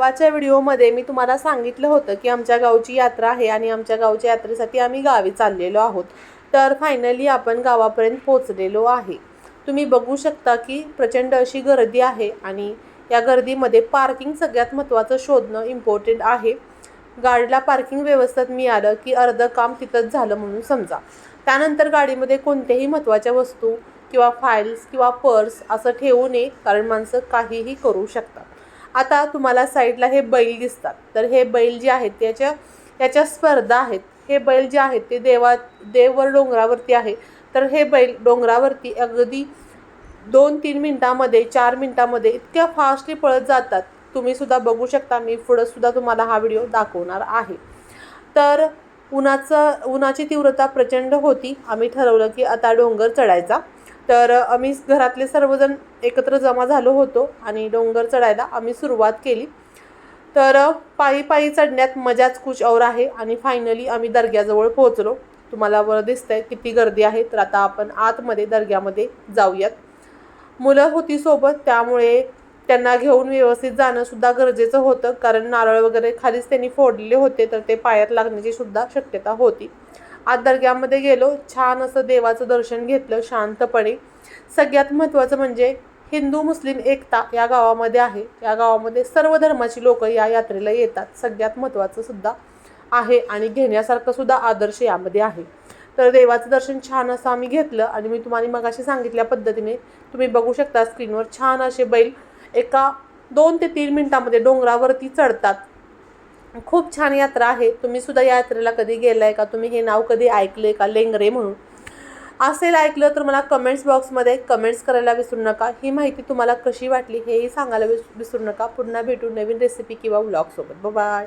परवाच्या व्हिडिओमध्ये मी तुम्हाला सांगितलं होतं की आमच्या गावची यात्रा आहे आणि आमच्या गावच्या यात्रेसाठी आम्ही गावी चाललेलो आहोत। तर फायनली आपण गावापर्यंत पोहोचलेलो आहे। तुम्ही बघू शकता की प्रचंड अशी गर्दी आहे आणि या गर्दीमध्ये पार्किंग सगळ्यात महत्त्वाचं शोधणं इम्पॉर्टंट आहे। गाडीला पार्किंग व्यवस्थित मिळालं की अर्ध काम तिथंच झालं म्हणून समजा। त्यानंतर गाडीमध्ये कोणत्याही महत्त्वाच्या वस्तू किंवा फाइल्स किंवा पर्स असं ठेवू नये, कारण माणसं काहीही करू शकतात। आता तुम्हाला साईडला हे बैल दिसतात, तर हे बैल जे आहेत त्याच्या स्पर्धा आहेत। हे बैल जे आहेत ते देववर डोंगरावरती आहे। तर हे बैल डोंगरावरती अगदी 2-3 मिनिटांमध्ये 4 मिनिटांमध्ये इतक्या फास्टली पळत जातात। तुम्ही सुद्धा बघू शकता, मी पुढे सुद्धा तुम्हाला हा व्हिडिओ दाखवणार आहे। तर उन्हाची तीव्रता प्रचंड होती। आम्ही ठरवलं की आता डोंगर चढायचा। तर आम्ही घरातले सर्वजण एकत्र जमा झालो होतो आणि डोंगर चढायला आम्ही सुरुवात केली। तर पायी पायी चढण्यात मजाच कुछ और आहे आणि फायनली आम्ही दर्ग्याजवळ पोहोचलो। तुम्हाला वर दिसतंय किती गर्दी आहे। तर आता आपण आतमध्ये दर्ग्यामध्ये जाऊयात। मुलं होती सोबत, त्यामुळे त्यांना घेऊन व्यवस्थित जाणं सुद्धा गरजेचं होतं, कारण नारळ वगैरे खालीच त्यांनी फोडलेले होते, तर ते पायात लागण्याची सुद्धा शक्यता होती। आत दर्ग्यामध्ये गेलो, छान असं देवाचं दर्शन घेतलं शांतपणे। सगळ्यात महत्त्वाचं म्हणजे हिंदू मुस्लिम एकता या गावामध्ये आहे। या गावामध्ये सर्व धर्माची लोक या यात्रेला येतात, सगळ्यात महत्त्वाचं सुद्धा आहे आणि घेण्यासारखं सुद्धा आदर्श यामध्ये आहे। तर देवाचं दर्शन छान असं आम्ही घेतलं आणि मी तुम्हाला मगाशी सांगितल्या पद्धतीने तुम्ही बघू शकता स्क्रीनवर छान असे बैल एका 2 ते 3 मिनिटांमध्ये डोंगरावरती चढतात। खूप छान यात्रा आहे। तुम्ही सुद्धा या यात्रेला कधी गेलाय का? तुम्ही हे नाव कधी ऐकले का, लेंगरे म्हणून? असेल ऐकलं तर मला कमेंट्स बॉक्समध्ये कमेंट्स करायला विसरू नका। ही माहिती तुम्हाला कशी वाटली हेही सांगायला विसरू नका। पुन्हा भेटू नवीन रेसिपी किंवा व्लॉग सोबत। Bye bye.